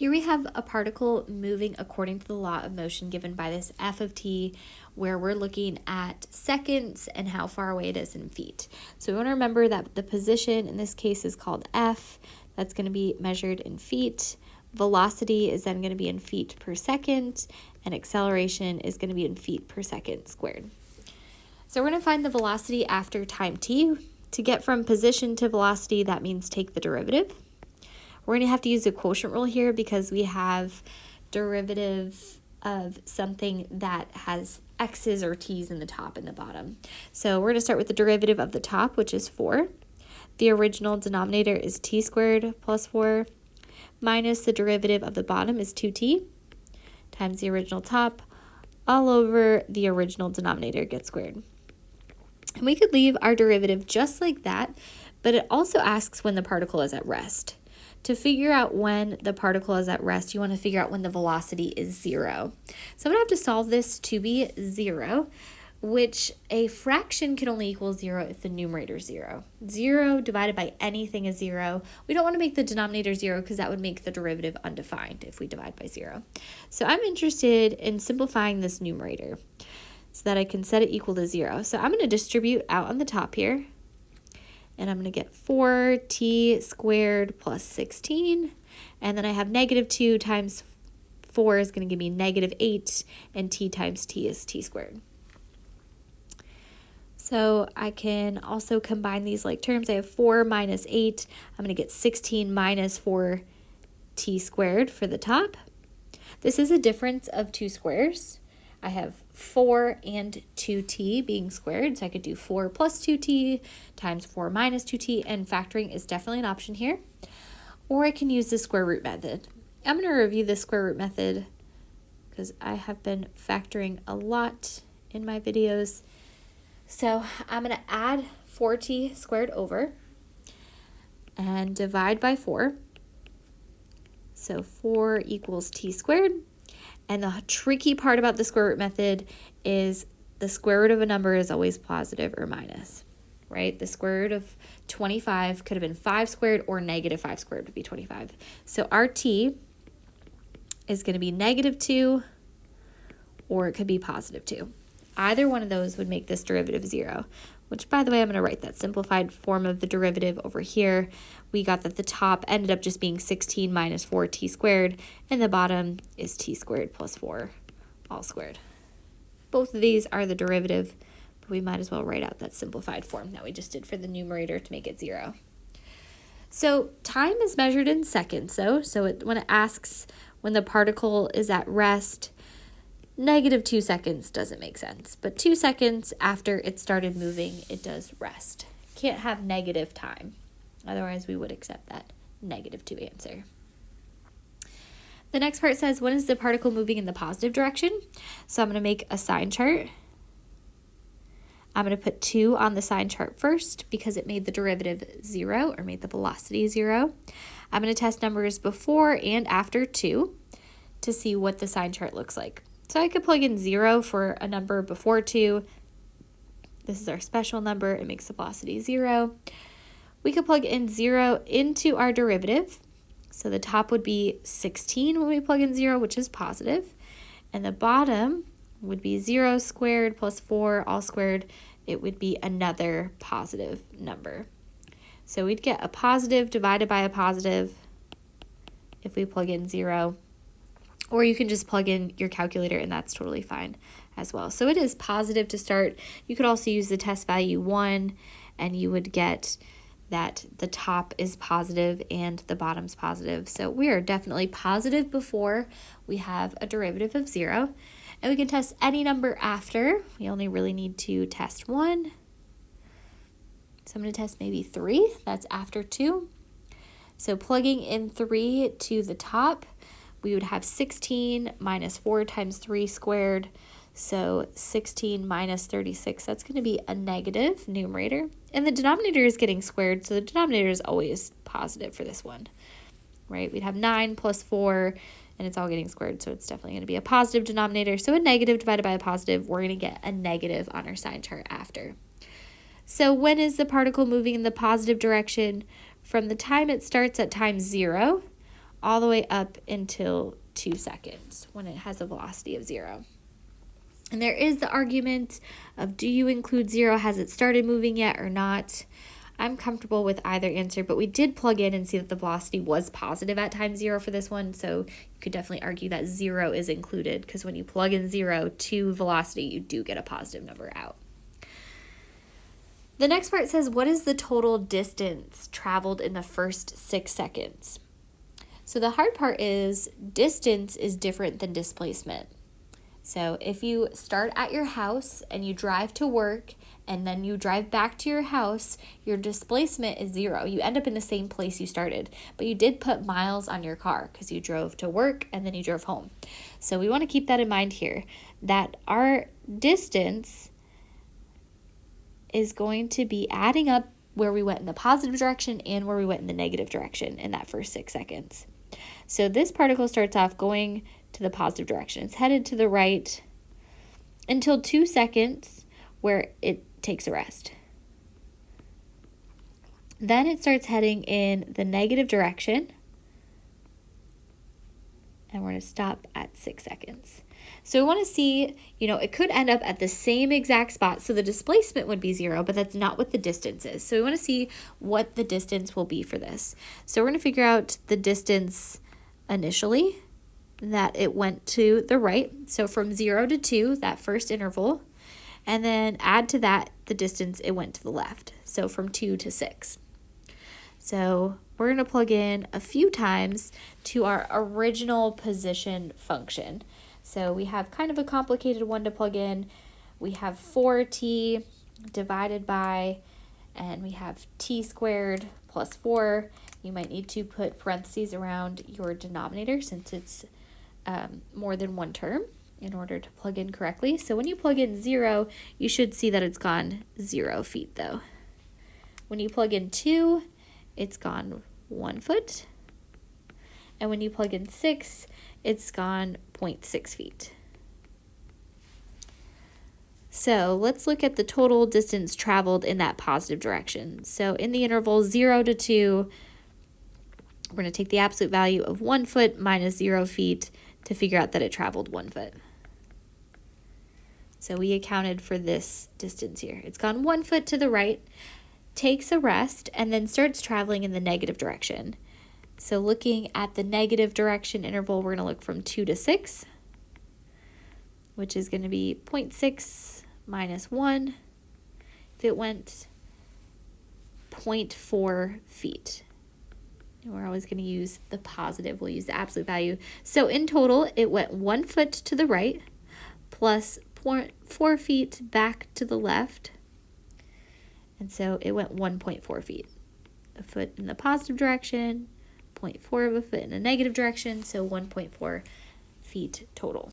Here we have a particle moving according to the law of motion given by this f of t, where we're looking at seconds and how far away it is in feet. So we want to remember that the position in this case is called f. That's going to be measured in feet. Velocity is then going to be in feet per second, and acceleration is going to be in feet per second squared. So we're going to find the velocity after time t. To get from position to velocity, that means take the derivative. We're going to have to use the quotient rule here because we have derivative of something that has x's or t's in the top and the bottom. So we're going to start with the derivative of the top, which is 4. The original denominator is t squared plus 4, minus the derivative of the bottom is 2t, times the original top, all over the original denominator gets squared. And we could leave our derivative just like that, but it also asks when the particle is at rest. To figure out when the particle is at rest, you want to figure out when the velocity is 0. So I'm going to have to solve this to be 0, which a fraction can only equal 0 if the numerator is 0. 0 divided by anything is 0. We don't want to make the denominator 0 because that would make the derivative undefined if we divide by 0. So I'm interested in simplifying this numerator so that I can set it equal to 0. So I'm going to distribute out on the top here. And I'm going to get 4t squared plus 16. And then I have negative 2 times 4 is going to give me negative 8. And t times t is t squared. So I can also combine these like terms. I have 4 minus 8. I'm going to get 16 minus 4t squared for the top. This is a difference of 2 squares. I have 4 and 2t being squared, so I could do 4 plus 2t times 4 minus 2t, and factoring is definitely an option here. Or I can use the square root method. I'm going to review the square root method because I have been factoring a lot in my videos. So I'm going to add 4t squared over and divide by 4. So 4 equals t squared. And the tricky part about the square root method is the square root of a number is always positive or minus, right? The square root of 25 could have been 5 squared, or negative 5 squared would be 25. So our t is going to be negative 2, or it could be positive 2. Either one of those would make this derivative 0, which, by the way, I'm going to write that simplified form of the derivative over here. We got that the top ended up just being 16 minus 4t squared, and the bottom is t squared plus 4 all squared. Both of these are the derivative, but we might as well write out that simplified form that we just did for the numerator to make it 0. So time is measured in seconds, though. So when it asks when the particle is at rest, negative 2 seconds doesn't make sense, but 2 seconds after it started moving, it does rest. Can't have negative time. Otherwise, we would accept that negative 2 answer. The next part says, when is the particle moving in the positive direction? So I'm going to make a sign chart. I'm going to put 2 on the sign chart first because it made the derivative 0, or made the velocity 0. I'm going to test numbers before and after 2 to see what the sign chart looks like. So I could plug in 0 for a number before 2. This is our special number. It makes the velocity 0. We could plug in 0 into our derivative. So the top would be 16 when we plug in 0, which is positive. And the bottom would be 0 squared plus 4 all squared. It would be another positive number. So we'd get a positive divided by a positive if we plug in 0. Or you can just plug in your calculator, and that's totally fine as well. So it is positive to start. You could also use the test value 1, and you would get that the top is positive and the bottom's positive. So we are definitely positive before we have a derivative of 0. And we can test any number after. We only really need to test 1. So I'm going to test maybe 3. That's after 2. So plugging in 3 to the top, we would have 16 minus 4 times 3 squared. So 16 minus 36, that's going to be a negative numerator. And the denominator is getting squared, so the denominator is always positive for this one, right? We'd have 9 plus 4, and it's all getting squared, so it's definitely going to be a positive denominator. So a negative divided by a positive, we're going to get a negative on our sign chart after. So when is the particle moving in the positive direction? From the time it starts at time 0 all the way up until 2 seconds when it has a velocity of 0. And there is the argument of, do you include 0? Has it started moving yet or not? I'm comfortable with either answer, but we did plug in and see that the velocity was positive at time 0 for this one, so you could definitely argue that 0 is included, because when you plug in 0 to velocity, you do get a positive number out. The next part says, what is the total distance traveled in the first 6 seconds? So the hard part is distance is different than displacement. So if you start at your house and you drive to work and then you drive back to your house, your displacement is 0. You end up in the same place you started, but you did put miles on your car because you drove to work and then you drove home. So we want to keep that in mind here, that our distance is going to be adding up where we went in the positive direction and where we went in the negative direction in that first 6 seconds. So this particle starts off going to the positive direction. It's headed to the right until 2 seconds where it takes a rest. Then it starts heading in the negative direction, and we're going to stop at 6 seconds. So we want to see, it could end up at the same exact spot. So the displacement would be 0, but that's not what the distance is. So we want to see what the distance will be for this. So we're going to figure out the distance initially that it went to the right. So from 0 to 2, that first interval, and then add to that the distance it went to the left. So from 2 to 6. So we're going to plug in a few times to our original position function. So we have kind of a complicated one to plug in. We have 4t divided by, and we have t squared plus 4. You might need to put parentheses around your denominator since it's more than one term in order to plug in correctly. So when you plug in 0, you should see that it's gone 0 feet though. When you plug in 2, it's gone 1 foot. And when you plug in 6, it's gone 0.6 feet. So let's look at the total distance traveled in that positive direction. So in the interval 0 to 2, we're going to take the absolute value of 1 foot minus 0 feet to figure out that it traveled 1 foot. So we accounted for this distance here. It's gone 1 foot to the right, takes a rest, and then starts traveling in the negative direction. So looking at the negative direction interval, we're going to look from 2 to 6, which is going to be 0.6 minus 1. If it went 0.4 feet. And we're always going to use the positive. We'll use the absolute value. So in total, it went 1 foot to the right plus 0.4 feet back to the left. And so it went 1.4 feet. A foot in the positive direction, 0.4 of a foot in a negative direction, so 1.4 feet total.